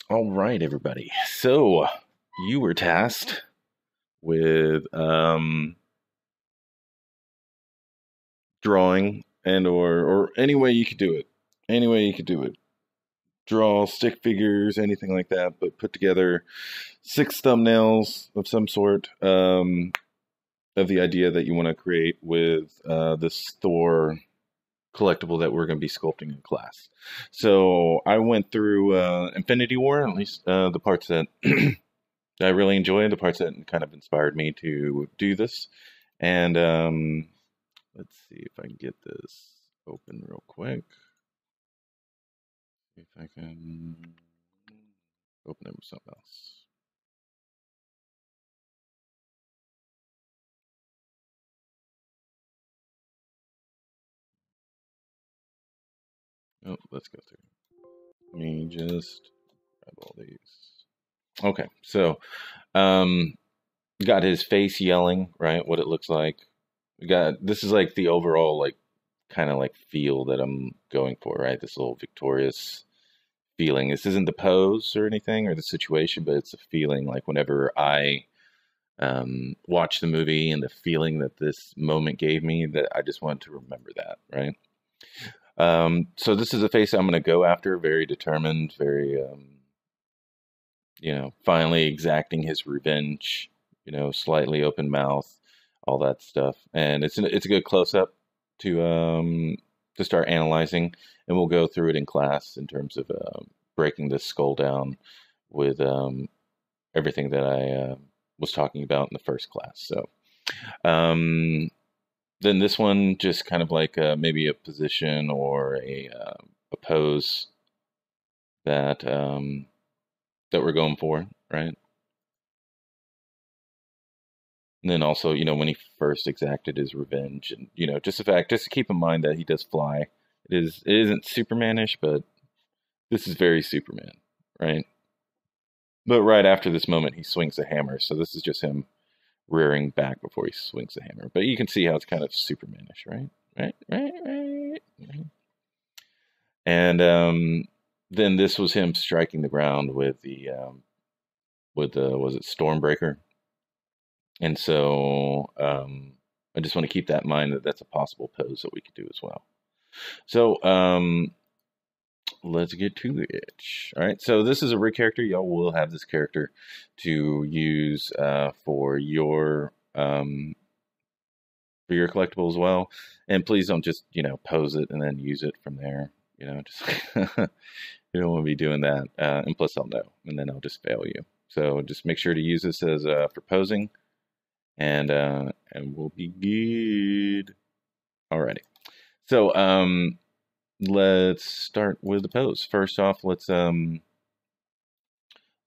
All right, everybody. So you were tasked with drawing or any way you could do it. Any way you could do it. Draw stick figures, anything like that, but put together 6 thumbnails of some sort of the idea that you want to create with this Thor collectible that we're going to be sculpting in class. So I went through Infinity War, at least the parts that I really enjoyed, the parts that kind of inspired me to do this. And let's see if I can get this open real quick. See if I can open it with something else. Oh, let's go through. Let me just grab all these. Okay, so got his face yelling, right? What it looks like. We got this is like the overall like kind of like feel that I'm going for, right? This little victorious feeling. This isn't the pose or anything or the situation, but it's a feeling like whenever I watch the movie and the feeling that this moment gave me, that I just want to remember that, right? So this is a face I'm going to go after, very determined, very, finally exacting his revenge, slightly open mouth, all that stuff. And it's a good close up to start analyzing, and we'll go through it in class in terms of breaking this skull down with everything that I was talking about in the first class. So then this one just kind of like maybe a position or a pose that that we're going for, right? And then also, when he first exacted his revenge, and just the fact, just to keep in mind that he does fly. It isn't Supermanish, but this is very Superman, right? But right after this moment, he swings a hammer, so this is just him rearing back before he swings the hammer. But you can see how it's kind of Supermanish, right? Right. And then this was him striking the ground with the was it Stormbreaker? And so I just want to keep that in mind that that's a possible pose that we could do as well. So let's get to it. All right, so this is a rig character. Y'all will have this character to use for your collectible as well. And please don't just pose it and then use it from there. Just you don't want to be doing that. And plus I'll know, and then I'll just fail you. So just make sure to use this as for posing, and we'll be good. Alrighty. So let's start with the pose. First off, let's go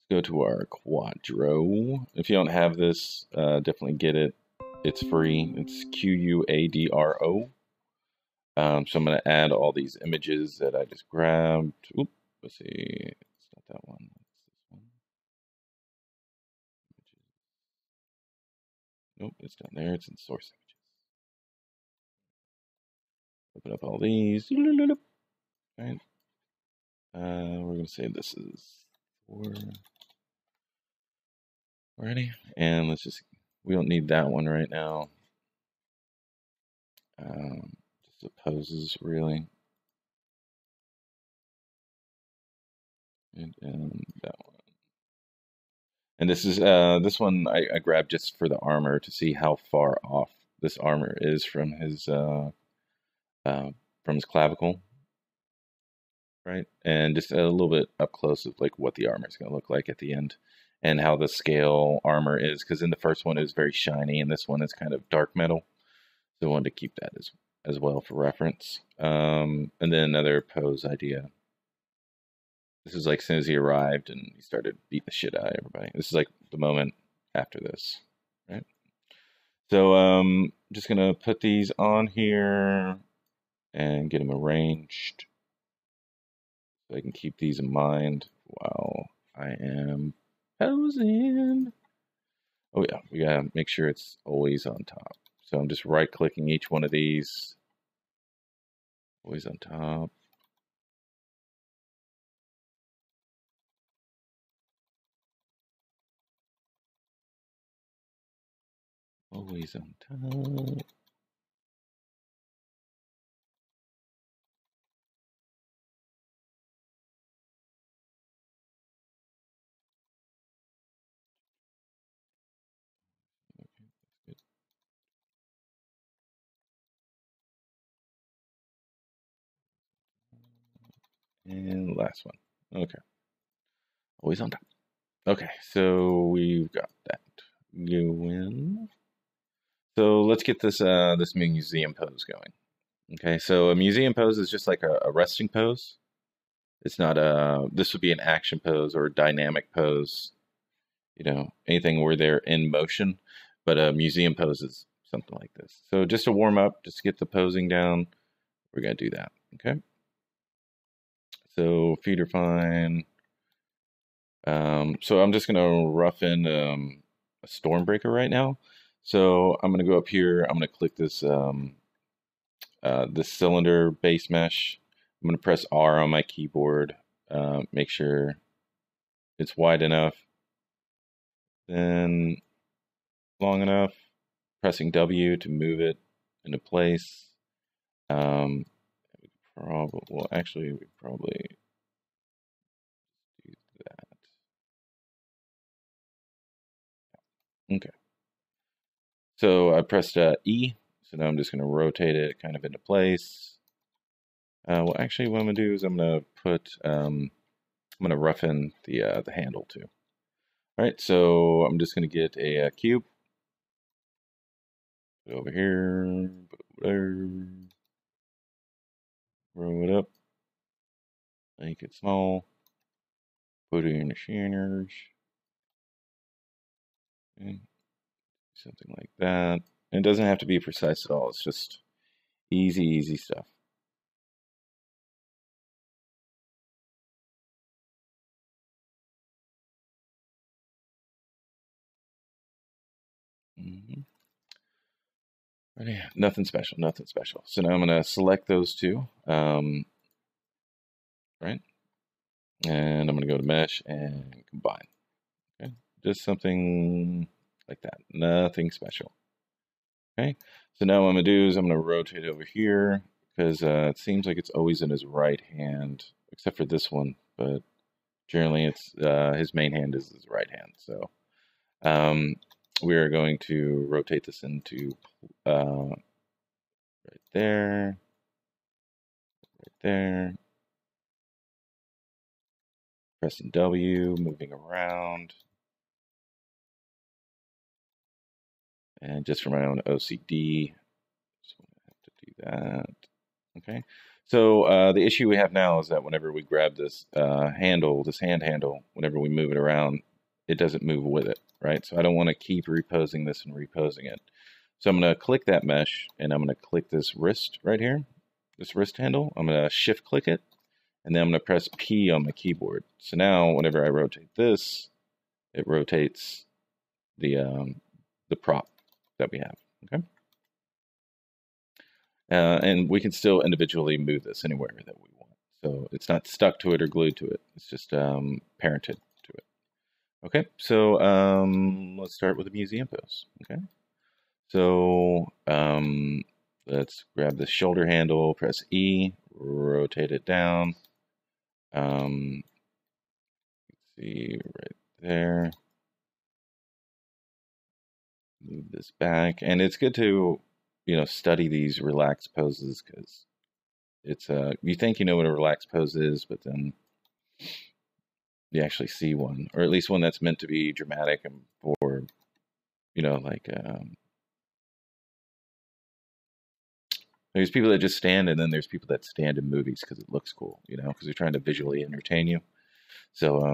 to our Quadro. If you don't have this, definitely get it. It's free. It's Quadro. So I'm going to add all these images that I just grabbed. Oop, let's see. It's not that one. It's this one. Nope, it's down there. It's in source images. Open up all these. Right. We're going to say this is 4. Alrighty. And let's just, we don't need that one right now. Just the poses, really. And that one. And this is this one I grabbed just for the armor to see how far off this armor is from his clavicle, right? And just a little bit up close of like what the armor is going to look like at the end, and how the scale armor is, because in the first one it was very shiny, and this one is kind of dark metal. So I wanted to keep that as well for reference. And then another pose idea. This is like as soon as he arrived and he started beating the shit out of everybody. This is like the moment after this, right? So just gonna put these on here and get them arranged so I can keep these in mind while I am posing. Oh yeah, we gotta make sure it's always on top. So I'm just right clicking each one of these. Always on top. Always on top. And last one. Okay. Always on top. Okay, so we've got that going. So let's get this museum pose going. Okay, so a museum pose is just like a resting pose. It's not this would be an action pose or a dynamic pose, anything where they're in motion, but a museum pose is something like this. So just to warm up, just to get the posing down, we're gonna do that, okay? So feet are fine. So I'm just gonna rough in a Stormbreaker right now. So I'm gonna go up here, I'm gonna click this cylinder base mesh. I'm gonna press R on my keyboard, make sure it's wide enough, then long enough, pressing W to move it into place. Actually, we probably do that. Okay. So I pressed E, so now I'm just going to rotate it kind of into place. Well, actually, what I'm going to do is I'm going to put, I'm going to rough in the handle too. All right, so I'm just going to get a cube. Put it over here, put it over there, roll it up, make it small, put it in the shiners, and something like that. And it doesn't have to be precise at all, it's just easy stuff. Yeah, nothing special, nothing special. So now I'm going to select those two, right? And I'm going to go to mesh and combine. Okay, just something like that, nothing special. Okay, so now what I'm going to do is I'm going to rotate over here because it seems like it's always in his right hand, except for this one, but generally it's his main hand is his right hand. So we are going to rotate this into right there, right there. Pressing W, moving around. And just for my own OCD, just have to do that. Okay. So the issue we have now is that whenever we grab this handle, this hand handle, whenever we move it around, it doesn't move with it, right? So I don't want to keep reposing this and reposing it. So I'm going to click that mesh, and I'm going to click this wrist right here, this wrist handle. I'm going to shift click it, and then I'm going to press P on my keyboard. So now whenever I rotate this, it rotates the prop that we have, okay? And we can still individually move this anywhere that we want. So it's not stuck to it or glued to it. It's just parented to it. Okay, so let's start with the museum pose, okay? So let's grab the shoulder handle, press E, rotate it down. Let's see, right there. Move this back, and it's good to study these relaxed poses because it's you think you know what a relaxed pose is, but then you actually see one, or at least one that's meant to be dramatic and for like there's people that just stand, and then there's people that stand in movies because it looks cool, because they're trying to visually entertain you. So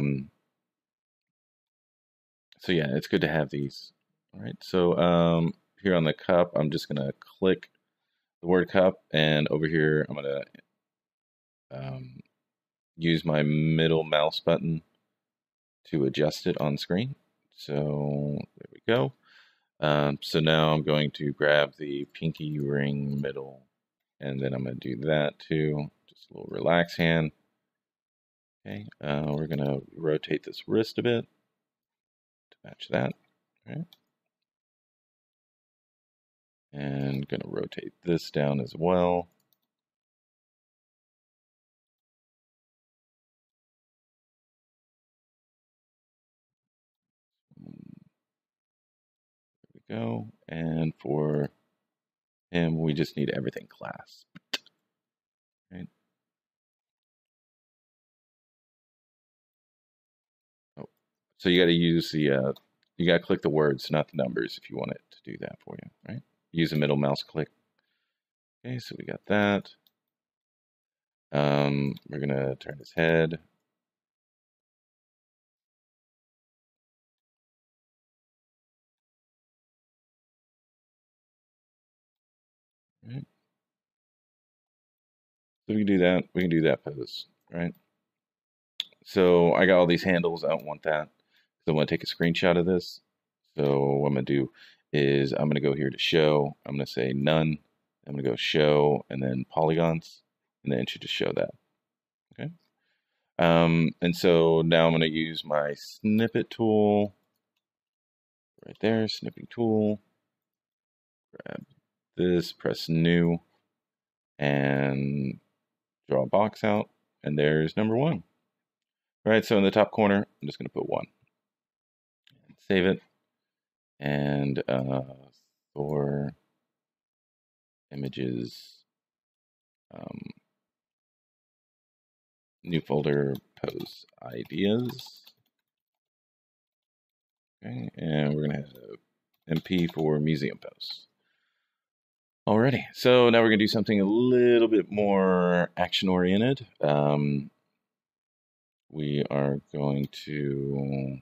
yeah, it's good to have these. All right, so here on the cup, I'm just gonna click the word cup, and over here I'm gonna use my middle mouse button to adjust it on screen. So there we go. So now I'm going to grab the pinky ring middle, and then I'm going to do that too. Just a little relax hand. Okay, we're going to rotate this wrist a bit to match that. Okay. And going to rotate this down as well. There we go. And for him, we just need everything clasped. Right? Oh, so you got to use the you got to click the words, not the numbers, if you want it to do that for you. Right? Use a middle mouse click. Okay, so we got that. We're gonna turn his head. Right? So we can do that. We can do that pose, right? So I got all these handles. I don't want that. So I'm gonna take a screenshot of this. So what I'm gonna do is I'm gonna go here to show. I'm gonna say none. I'm gonna go show and then polygons, and then it should just show that. Okay. And so now I'm gonna use my snippet tool right there. Snipping tool. Grab this. Press new, and draw a box out. And there's number 1. All right. So in the top corner, I'm just gonna put 1. Save it. And for images, new folder, pose ideas. Okay, and we're gonna have MP for museum posts. Alrighty, so now we're gonna do something a little bit more action oriented. We are going to,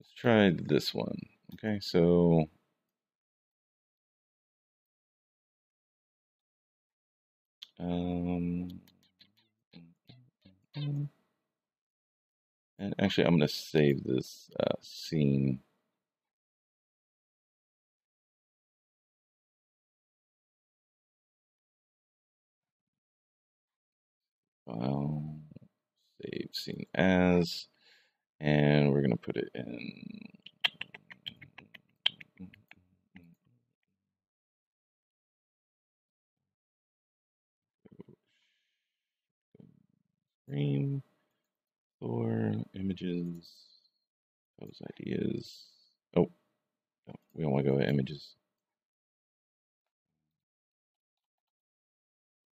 let's try this one. Okay, so and actually I'm gonna save this scene. File, save scene as, and we're gonna put it in screen for images, pose ideas. Oh, no, we don't want to go to images.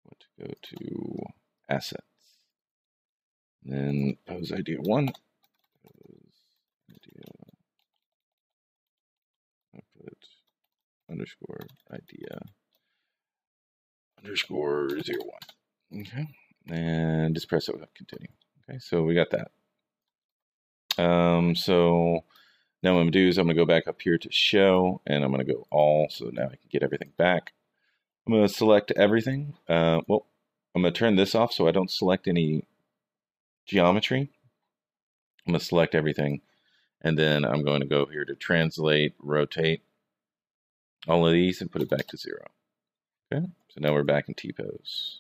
We want to go to assets. And then pose idea 1. Pose idea. I put underscore idea underscore 01. Okay. And just press it without continue. Okay, so we got that. So now what I'm gonna do is I'm gonna go back up here to show, and I'm gonna go all, so now I can get everything back. I'm gonna select everything. Well, I'm gonna turn this off so I don't select any geometry. I'm gonna select everything, and then I'm going to go here to translate, rotate all of these, and put it back to 0. Okay, so now we're back in T-pose.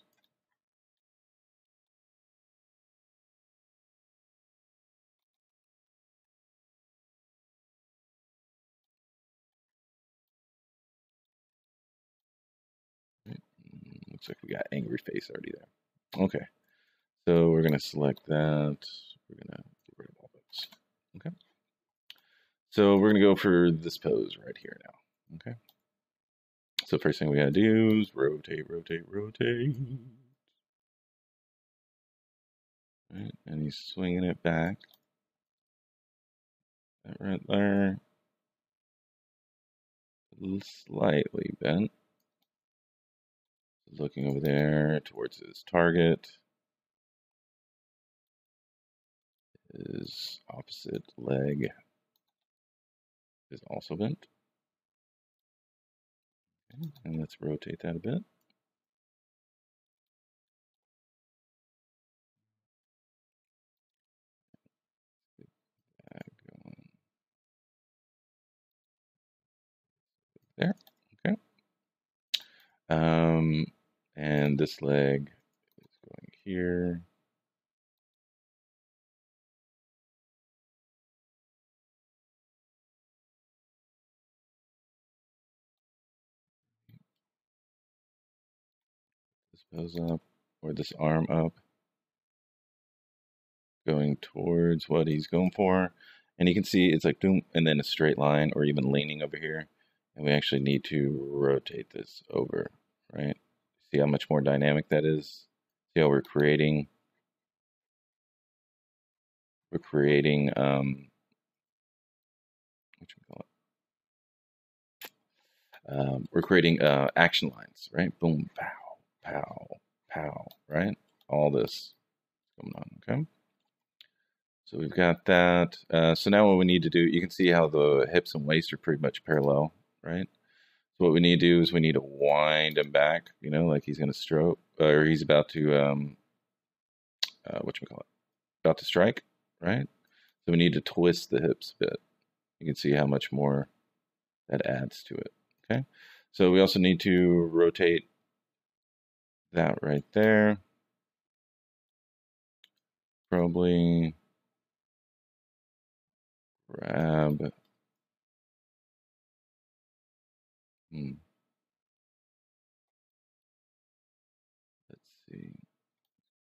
Looks like we got angry face already there. Okay, so we're gonna select that. We're gonna get rid of all those. Okay, so we're gonna go for this pose right here now. Okay, so first thing we gotta do is rotate, rotate, rotate. Right, and he's swinging it back. That right there, slightly bent. Looking over there towards his target. His opposite leg is also bent. Okay, and let's rotate that a bit. There, okay. And this leg is going here. Goes up, or this arm up, going towards what he's going for. And you can see it's like boom, and then a straight line, or even leaning over here. And we actually need to rotate this over, right? See how much more dynamic that is? See how we're creating what you call it? We're creating action lines, right? Boom, pow, pow, pow, right? All this going on, okay? So we've got that. So now what we need to do, you can see how the hips and waist are pretty much parallel, right? So what we need to do is we need to wind him back, like he's going to stroke, or he's about to, whatchamacallit, about to strike, right? So we need to twist the hips a bit. You can see how much more that adds to it, okay? So we also need to rotate that right there. Probably grab, let's see,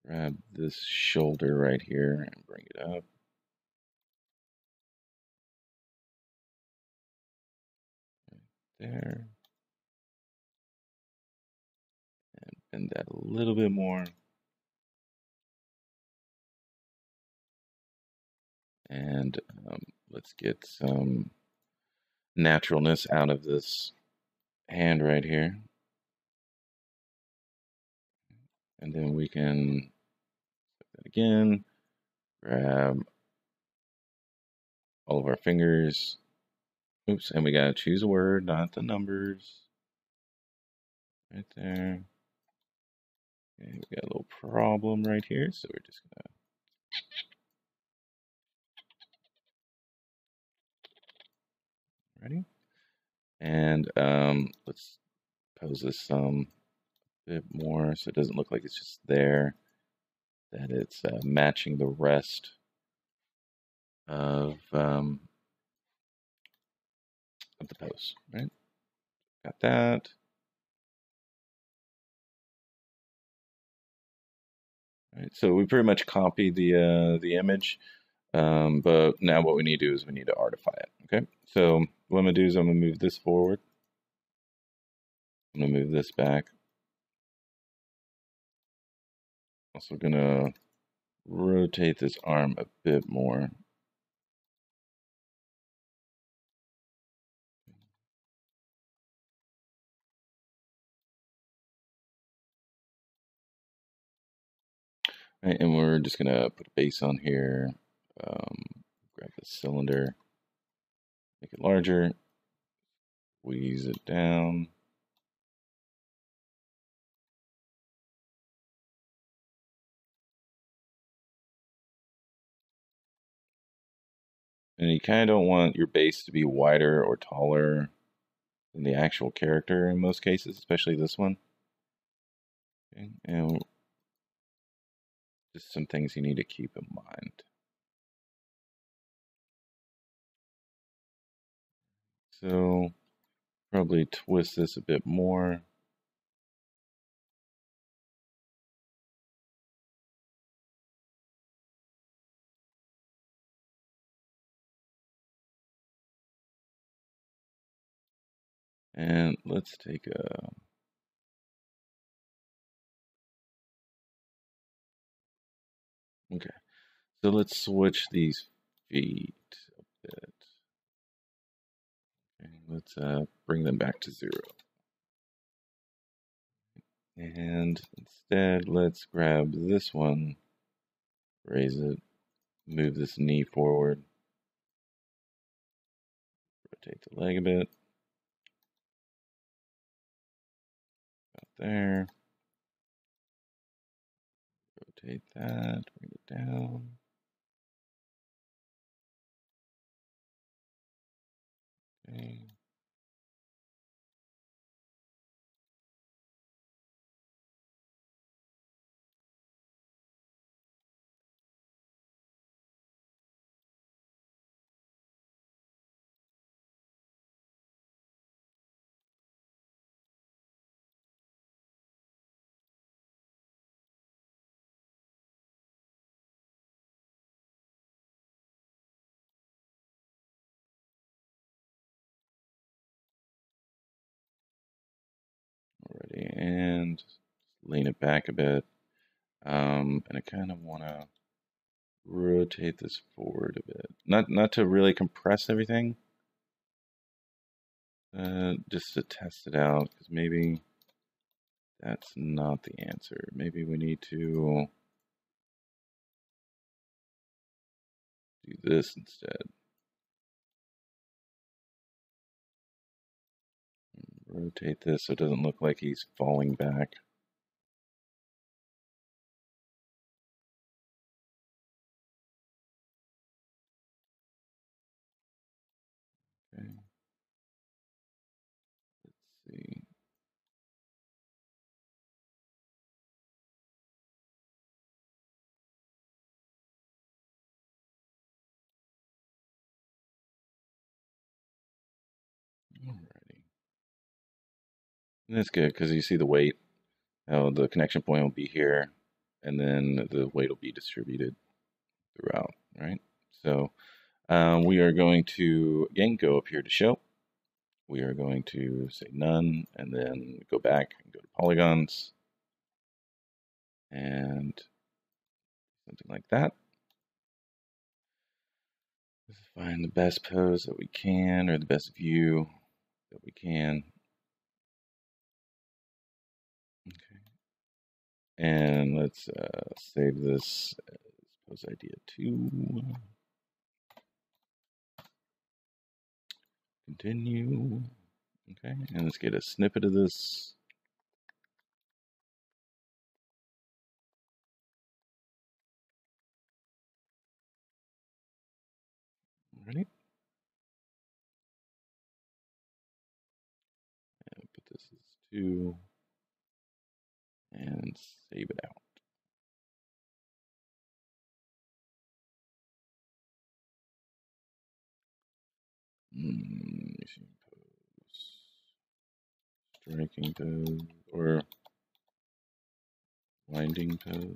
grab this shoulder right here and bring it up. Right there. And bend that a little bit more. And let's get some naturalness out of this hand right here. And then we can set that again, grab all of our fingers. Oops, and we gotta choose a word, not the numbers. Right there. Okay, we got a little problem right here, so we're just gonna ready. And let's pose this some bit more so it doesn't look like it's just there, that it's matching the rest of the pose, right? Got that. Right, so we pretty much copied the image, but now what we need to do is we need to artify it. Okay, so what I'm gonna do is I'm gonna move this forward. I'm gonna move this back. Also gonna rotate this arm a bit more. Right, and we're just gonna put a base on here. Grab the cylinder, make it larger, squeeze it down. And you kind of don't want your base to be wider or taller than the actual character in most cases, especially this one. Okay, and just some things you need to keep in mind. So probably twist this a bit more. And let's take a, okay, so let's switch these feet a bit. Okay, let's bring them back to 0. And instead, let's grab this one, raise it, move this knee forward, rotate the leg a bit, about there, rotate that, bring it down. Okay. just lean it back a bit. And I kind of want to rotate this forward a bit. Not to really compress everything, just to test it out, because maybe that's not the answer. Maybe we need to do this instead. Rotate this so it doesn't look like he's falling back. Okay. Let's see. Alrighty. And that's good because you see the weight. How the connection point will be here, and then the weight will be distributed throughout, right? So we are going to, again, go up here to show. We are going to say none, and then go back and go to polygons, and something like that. Let's find the best pose that we can, or the best view that we can. Okay. And let's save this as pose idea 2. Continue. Okay, and let's get a snippet of this. Ready? And put this as 2 and save it out. Pose. Striking pose or winding pose.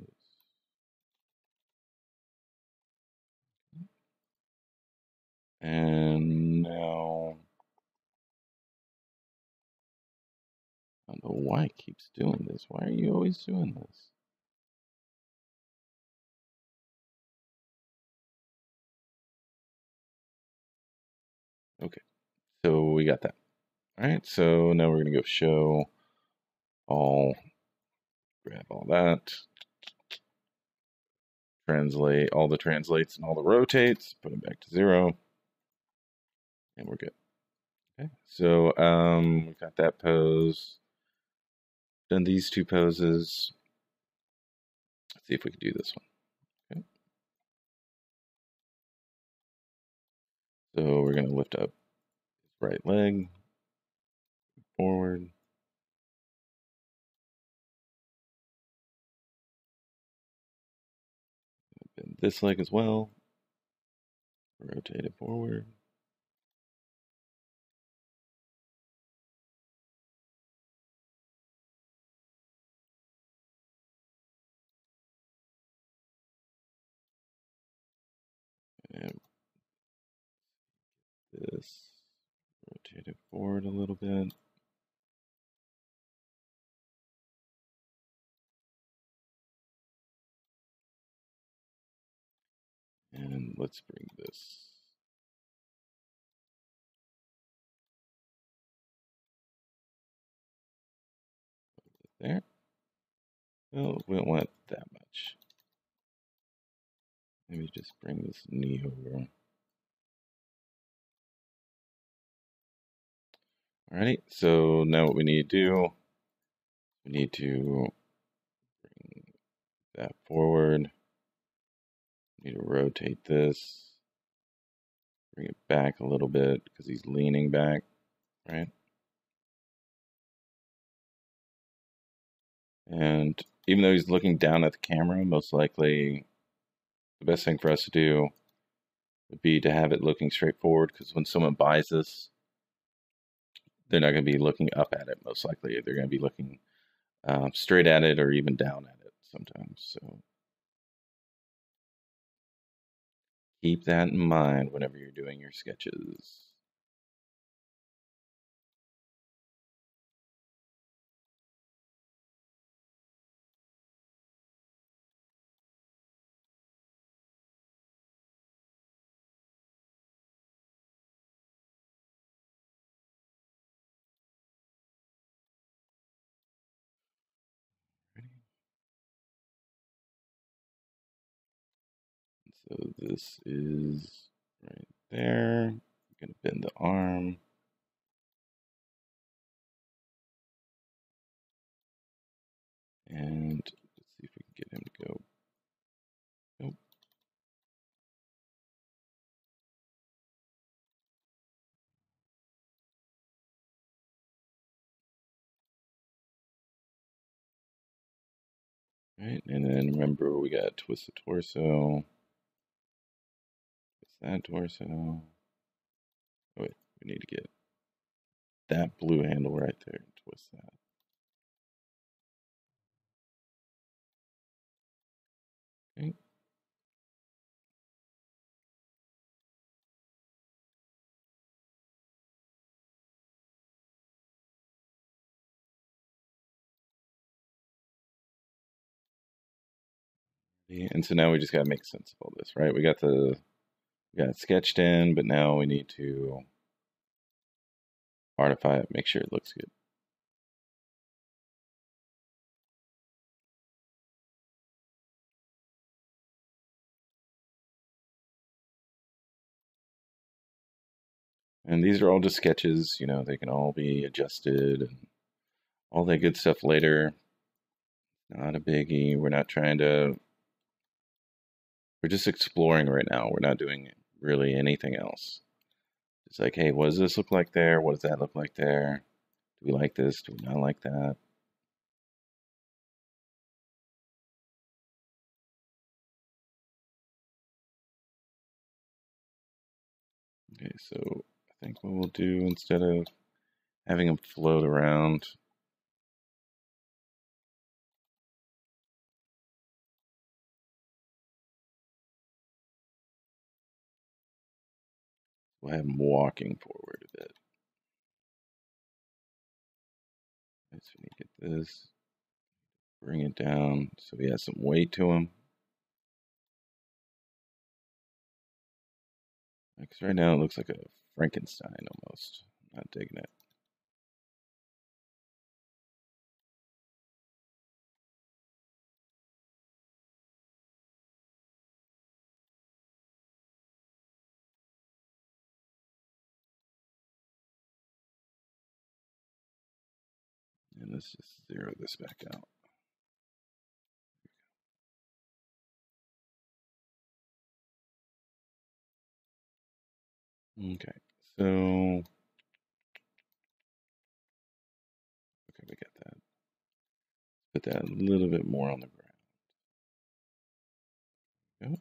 And now I don't know why it keeps doing this. Why are you always doing this? Okay, so we got that. All right, so now we're gonna go show all, grab all that, translate all the translates and all the rotates, put them back to 0, and we're good. Okay, so we've got that pose, done these 2 poses. Let's see if we can do this one. Okay. So we're going to lift up his right leg, forward. Bend this leg as well. Rotate it forward. And this, rotate it forward a little bit. And let's bring this there. Oh, we don't want that much. Maybe just bring this knee over. Alrighty, so now what we need to do, we need to bring that forward. We need to rotate this. Bring it back a little bit because he's leaning back, right? And even though he's looking down at the camera, most likely the best thing for us to do would be to have it looking straight forward, because when someone buys this, they're not going to be looking up at it. Most likely they're going to be looking straight at it or even down at it sometimes. So keep that in mind whenever you're doing your sketches. So this is right there. I'm going to bend the arm. And let's see if we can get him to go. Nope. Right, and then remember we got to twist the torso. Twist that torso. Oh wait, we need to get that blue handle right there and twist that. Okay. And so now we just got to make sense of all this, right? We got it sketched in, but now we need to artify it, make sure it looks good. And these are all just sketches, you know, they can all be adjusted and all that good stuff later. Not a biggie. We're not trying to, we're just exploring right now. We're not doing really anything else. It's like, hey, what does this look like there? What does that look like there? Do we like this? Do we not like that? Okay, so I think what we'll do instead of having them float around, we'll have them walking forward a bit. Let's see, get this, bring it down so he has some weight to him. Because right now it looks like a Frankenstein almost. I'm not digging it. And let's just zero this back out. Okay, so okay, we got that. Put that a little bit more on the ground. Go.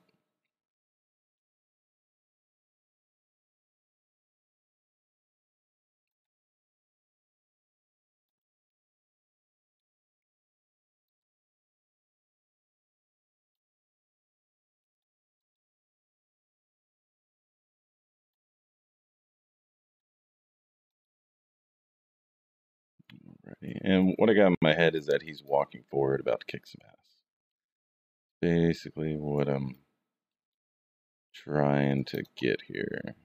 Alrighty. And what I got in my head is that he's walking forward, about to kick some ass. Basically, what I'm trying to get here.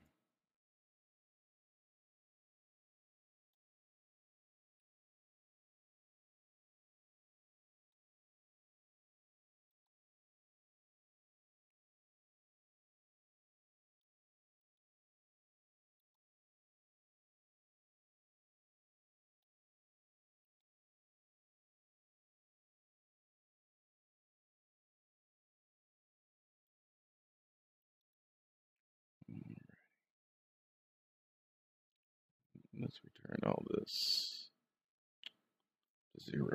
Let's return all this to 0.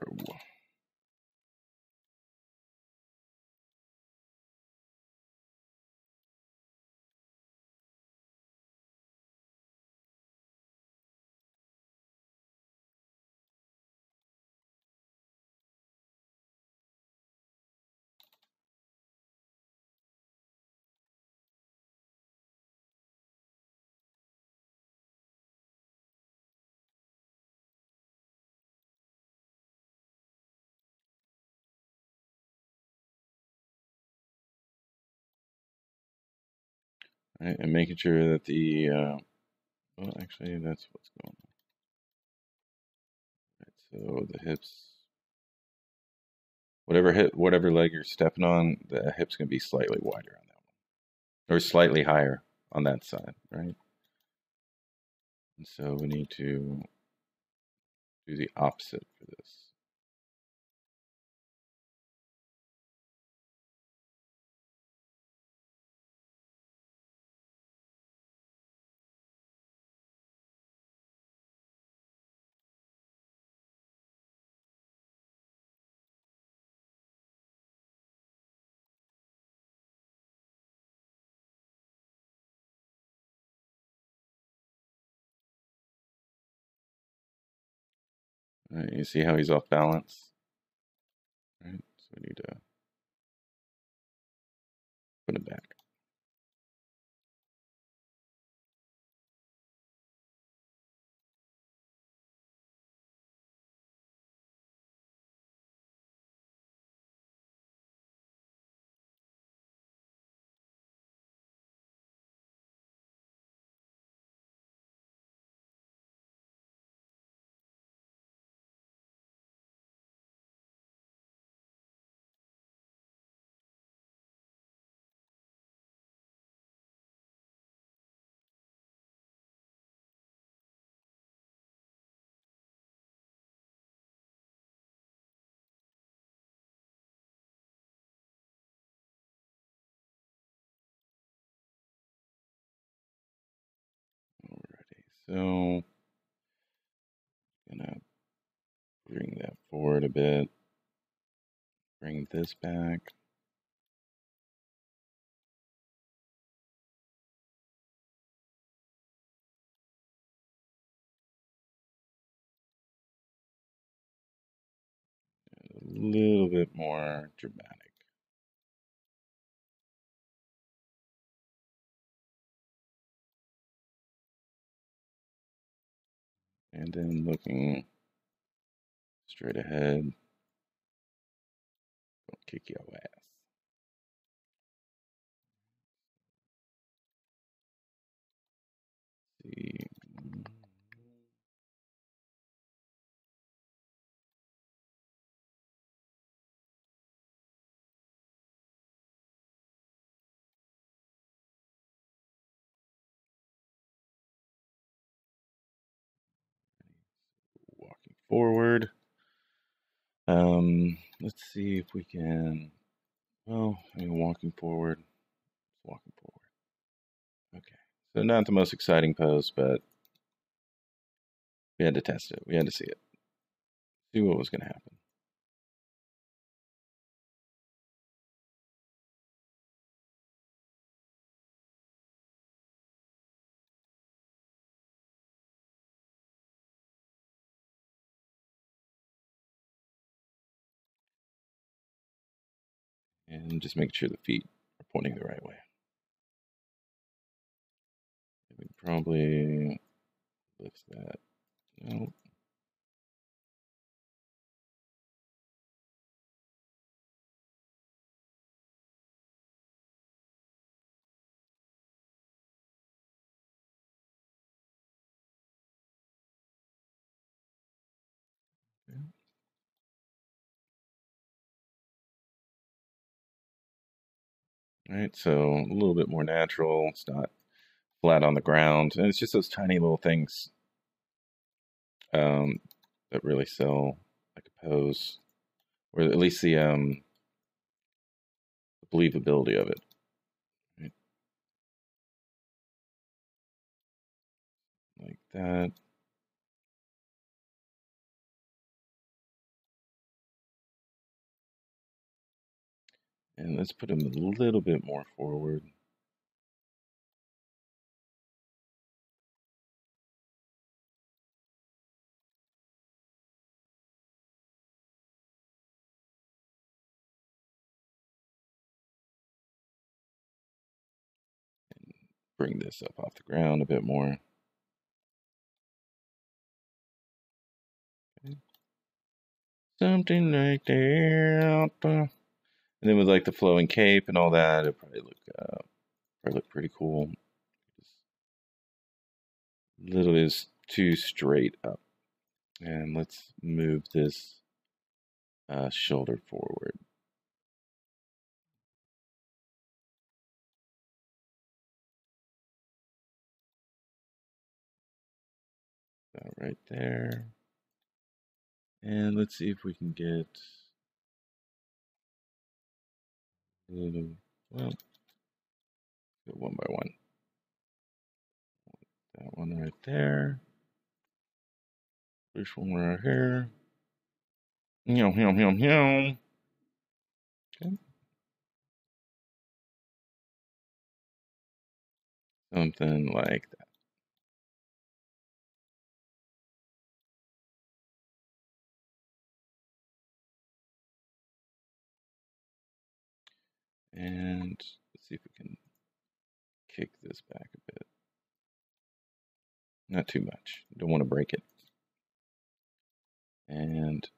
Right, and making sure that the, well, actually, that's what's going on. Right, so the hips, whatever leg you're stepping on, the hip's going to be slightly wider on that one. or slightly higher on that side, right? And so we need to do the opposite for this. All right, you see how he's off balance? Right, so we need to put him back. Alrighty, so gonna bring that forward a bit. Bring this back. A little bit more dramatic. And then looking straight ahead, gonna kick your ass. See. Walking forward. Let's see if we can. Well, I mean, walking forward. Walking forward. Okay. So not the most exciting pose, but we had to test it. We had to see it. See what was going to happen. And just make sure the feet are pointing the right way. We probably lift that. No. Okay. All right, so a little bit more natural. It's not flat on the ground, and it's just those tiny little things um, that really sell like a pose, or at least the believability of it. Right? Like that. And let's put him a little bit more forward. And bring this up off the ground a bit more. Okay. Something like that. And then with like the flowing cape and all that, it'll probably look pretty cool. Just a little is too straight up. And let's move this shoulder forward. right there. And let's see if we can get a little, well, go one by one. That one right there. This one right here. Okay. Something like that. And let's see if we can kick this back a bit. Not too much. Don't want to break it. And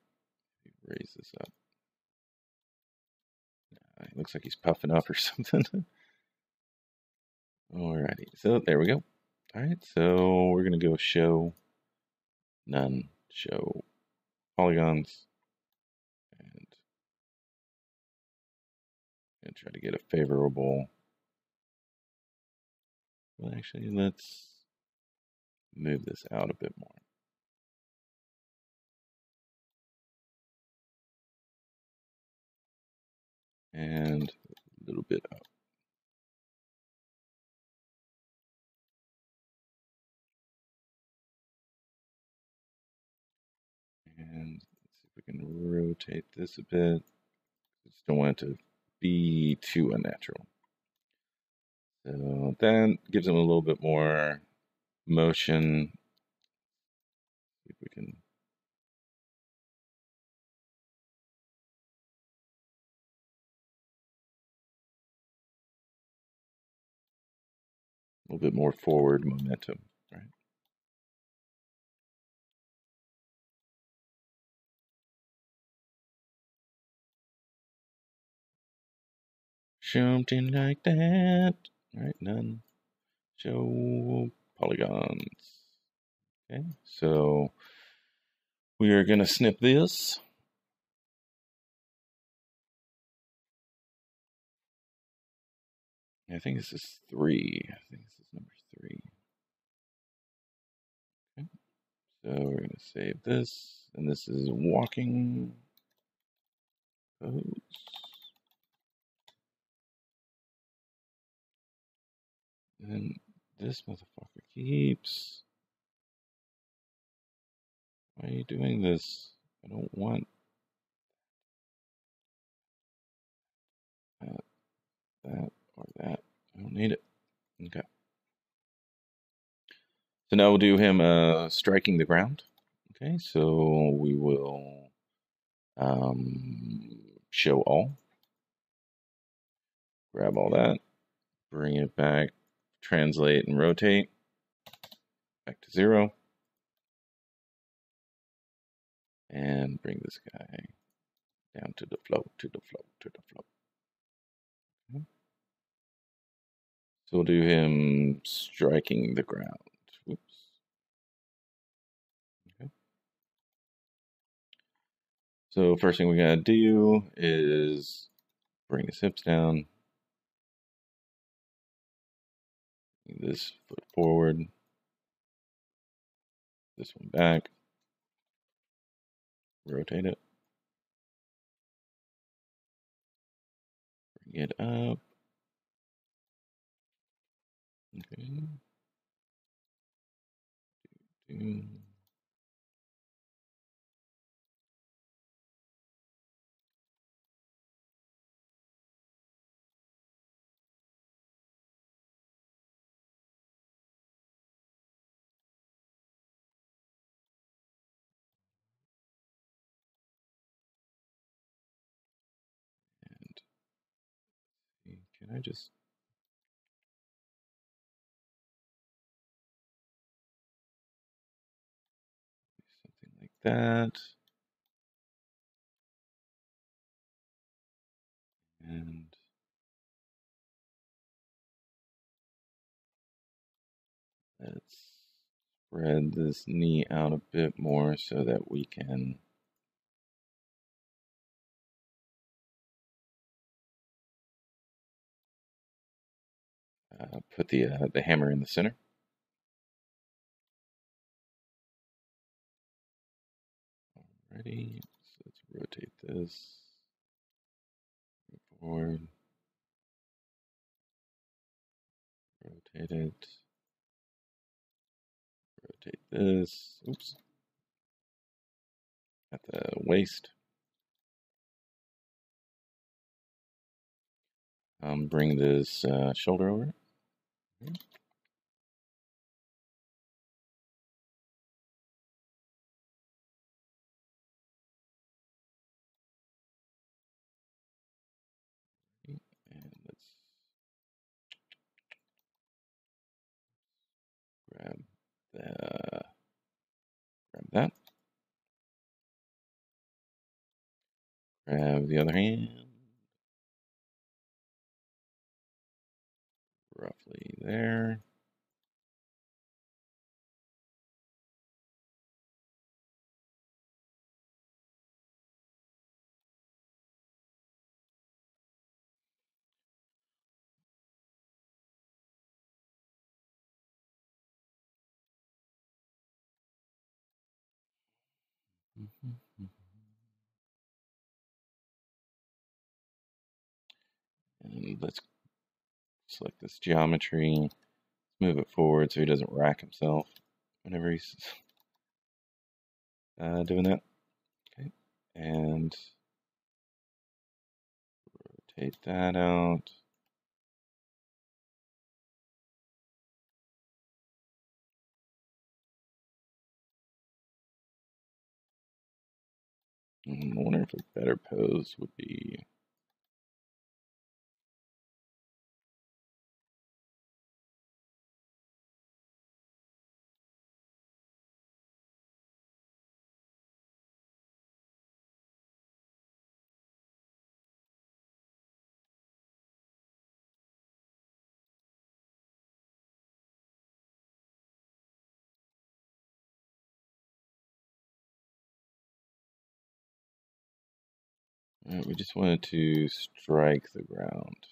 raise this up. It looks like he's puffing up or something. Alrighty, so there we go. Alright, so we're going to go show, none, show polygons, and try to get a favorable. Well, actually, let's move this out a bit more. And a little bit up. And let's see if we can rotate this a bit. Just don't want it to be too unnatural. So that gives them a little bit more motion. See if we can. A little bit more forward momentum, right? Something like that. Right, none. Show polygons. Okay, so we are going to snip this. I think this is 3. I think this is number 3. Okay, so we're going to save this, and this is walking pose. And this motherfucker keeps. Why are you doing this? I don't want that, or that. I don't need it. Okay. So now we'll do him striking the ground. Okay, so we will show all. Grab all that. Bring it back. Translate and rotate. Back to 0. And bring this guy down to the float, to the float, to the float. Okay. So we'll do him striking the ground. Whoops. Okay. So first thing we gotta do is bring his hips down. Bring this foot forward. This one back. Rotate it. Bring it up. Okay. And can I just do something like that? And let's spread this knee out a bit more so that we can put the hammer in the center. Alrighty, so let's rotate this forward, rotate it, rotate this, oops, at the waist. Bring this shoulder over. And let's grab that. Grab the other hand. Roughly there. And let's select this geometry, move it forward so he doesn't rack himself whenever he's doing that. Okay, and rotate that out. I wonder if a better pose would be. We just wanted to strike the ground.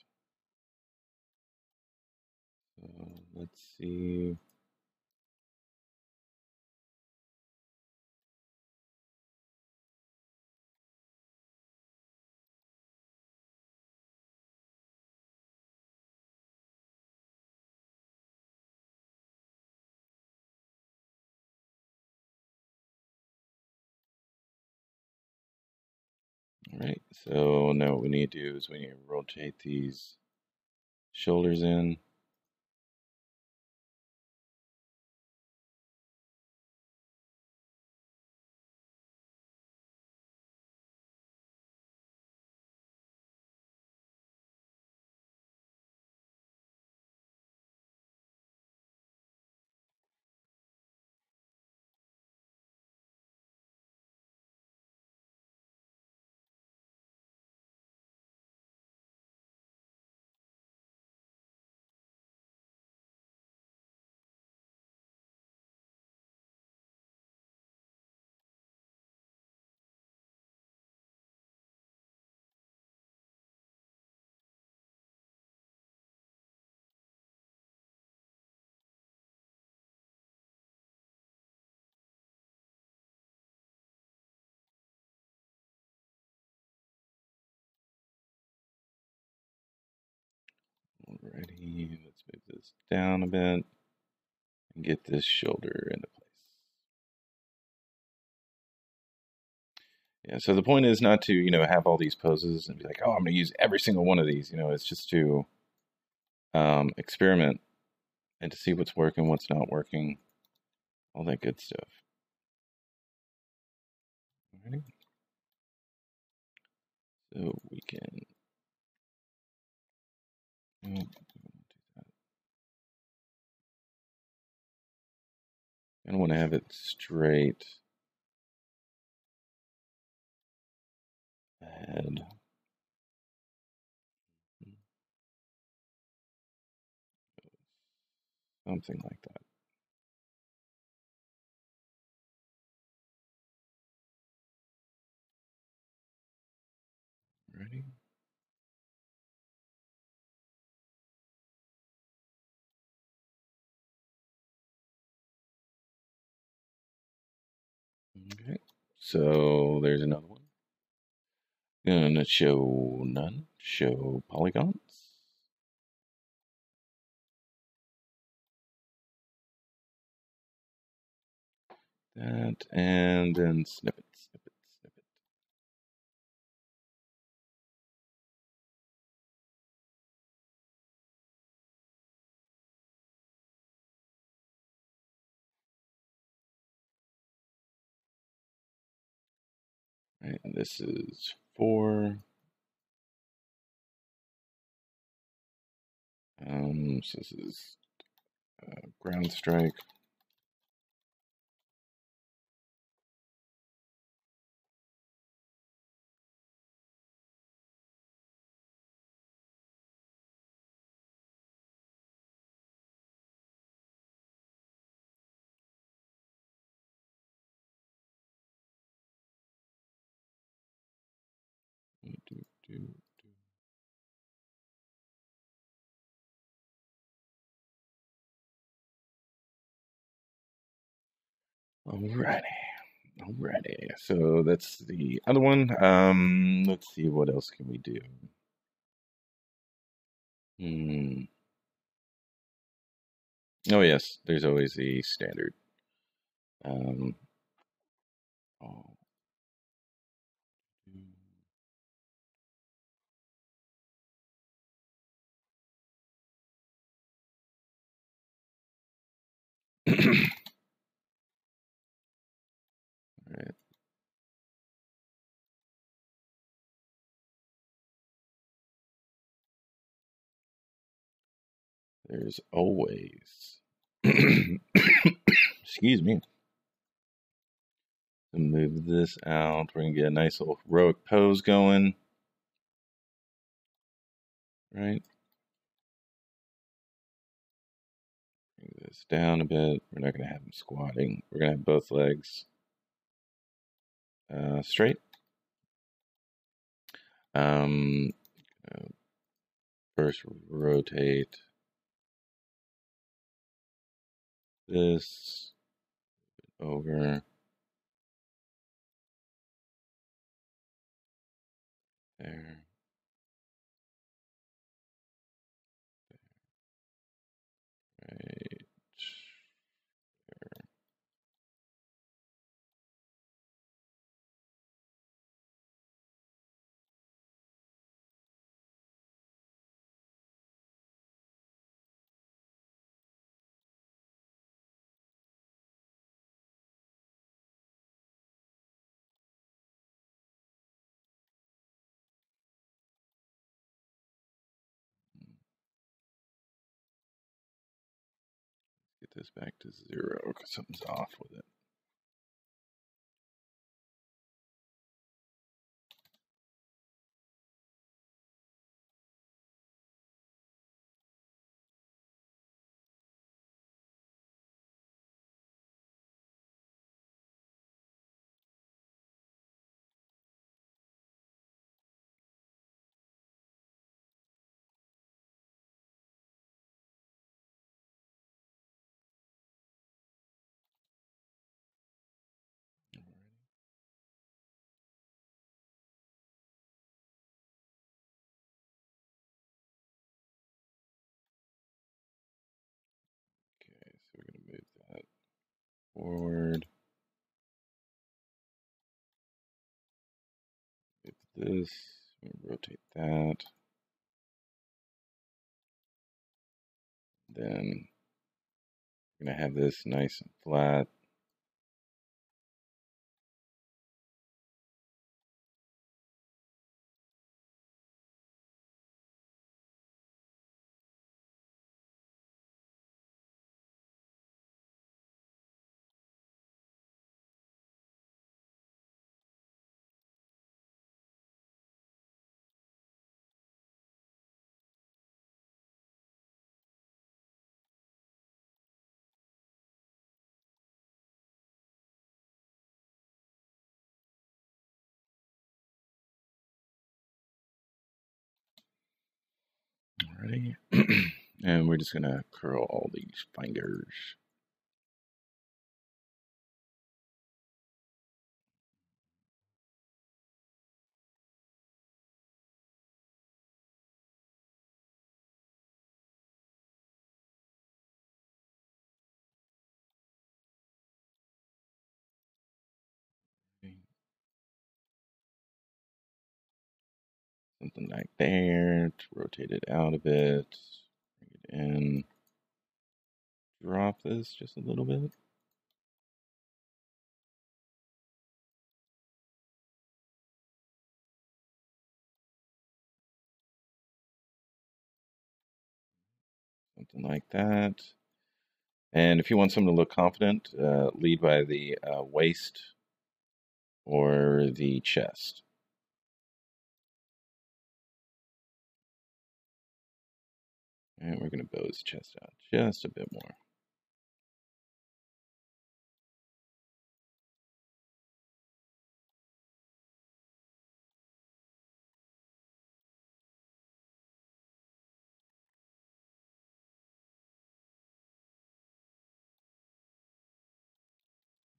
So let's see. All right, so now what we need to do is we need to rotate these shoulders in. Alrighty, let's move this down a bit and get this shoulder into place. Yeah, so the point is not to, have all these poses and be like, oh, I'm going to use every single one of these. It's just to experiment and to see what's working, what's not working, all that good stuff. Alrighty. So we can. I don't want to have it straight ahead. Something like that. Ready? Okay, So there's another one. Gonna show none. Show polygons. That, and then snippet, snippet, snippet. Right, and this is 4. So this is ground strike. Alrighty. So that's the other one. Let's see, what else can we do? Oh yes, there's always the standard. Oh. Right. There's always, excuse me, move this out. We're gonna get a nice little heroic pose going, right? Bring this down a bit. We're not gonna have him squatting. We're gonna have both legs straight. First rotate this over there. Right. Get this back to 0 because something's off with it. Okay, so we're gonna move that forward. Move this. Rotate that. Then we're gonna have this nice and flat. Alrighty. And we're just gonna curl all these fingers. Something like there. Rotate it out a bit. Bring it in. Drop this just a little bit. Something like that. And if you want someone to look confident, lead by the waist or the chest. And we're going to bow his chest out just a bit more.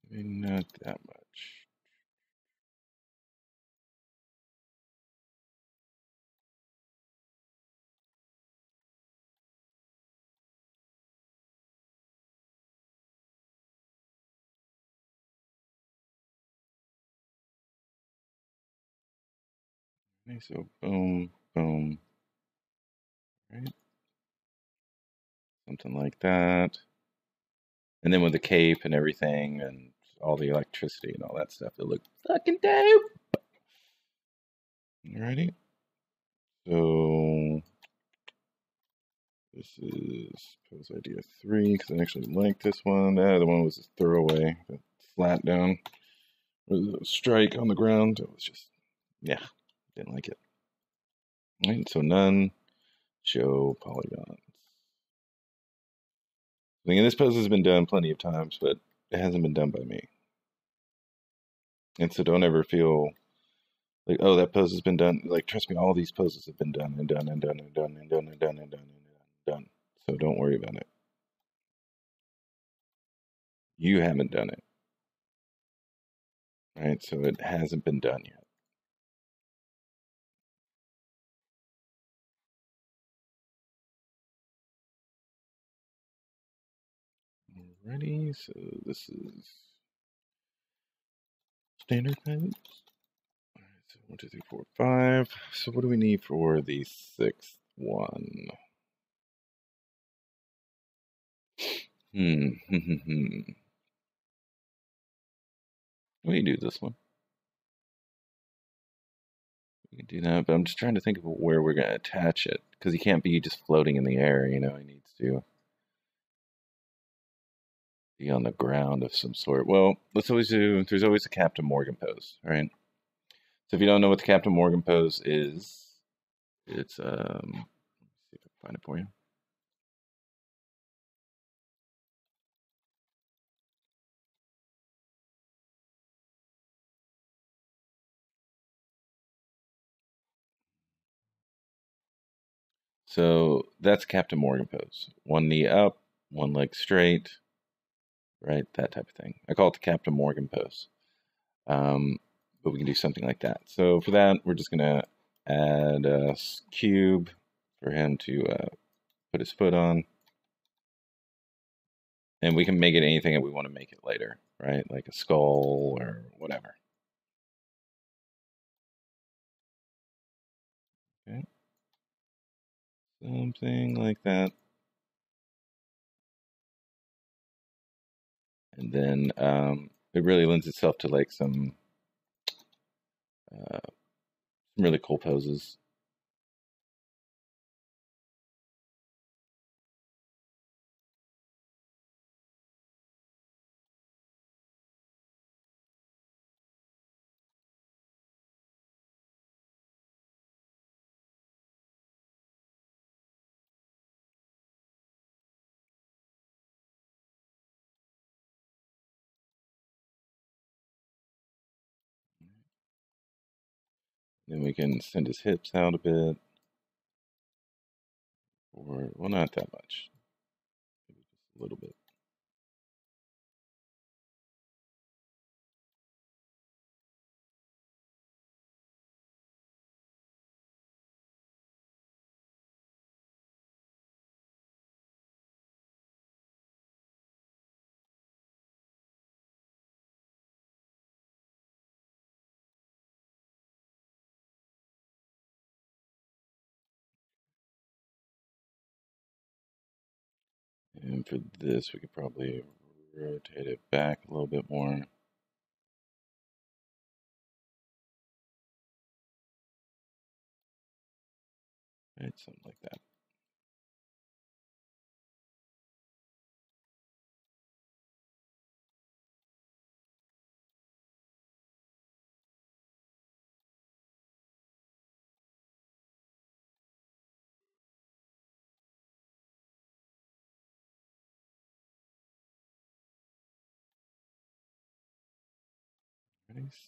Maybe not that much. Okay, so boom, boom, right? Something like that. And then with the cape and everything and all the electricity and all that stuff, it looked fucking dope. Alrighty. So this is pose idea 3 because I actually like this one. The other one was a throwaway, the flat down with a strike on the ground. It was just, yeah, didn't like it. All right, so none, show polygons. I mean, this pose has been done plenty of times, but it hasn't been done by me. And so don't ever feel like, oh, that pose has been done. Like, trust me, all these poses have been done and done and done and done and done and done and done and done. So don't worry about it. You haven't done it, right? So it hasn't been done yet. Alrighty, so this is standard pose. Alright, so 1, 2, 3, 4, 5. So what do we need for the 6th one? We can do this one. We can do that, but I'm just trying to think of where we're going to attach it, because he can't be just floating in the air, you know, he needs to be on the ground of some sort. Well, let's always do, there's always a Captain Morgan pose, right? So if you don't know what the Captain Morgan pose is, it's, let's see if I can find it for you. So that's Captain Morgan pose. One knee up, one leg straight, right? That type of thing. I call it the Captain Morgan pose. But we can do something like that. So for that, we're just gonna add a cube for him to put his foot on. And we can make it anything that we want to make it later, right? Like a skull or whatever. Okay. Something like that. And then it really lends itself to like some really cool poses. Then we can send his hips out a bit. Or, well, not that much. Maybe just a little bit. And for this, we could probably rotate it back a little bit more. Right, something like that.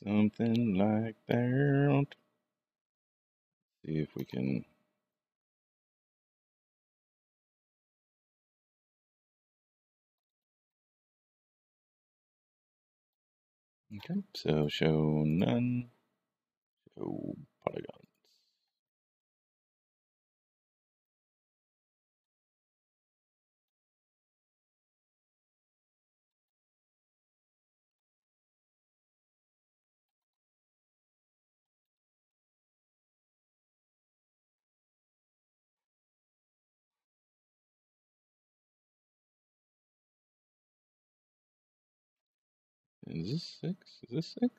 Something like that. See if we can. Okay, so show none, show polygons. Is this 6? Is this 6?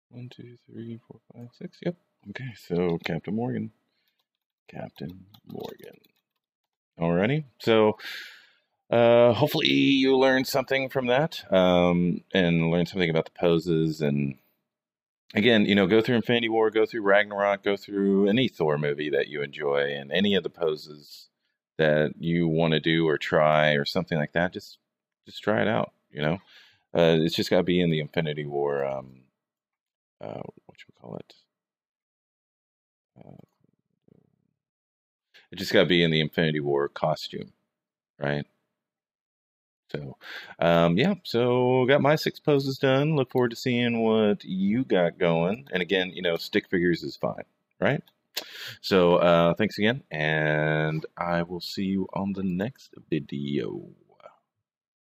1, 2, 3, 4, 5, 6. Yep. Okay, so Captain Morgan. Captain Morgan. Alrighty. So hopefully you learned something from that, and learned something about the poses. And again, go through Infinity War, go through Ragnarok, go through any Thor movie that you enjoy, and any of the poses that you want to do or try or something like that. Just try it out. It's just got to be in the Infinity War. What should we call it? It just got to be in the Infinity War costume, right? So, yeah, so got my 6 poses done. Look forward to seeing what you got going. And again, stick figures is fine, right? So, thanks again, and I will see you on the next video.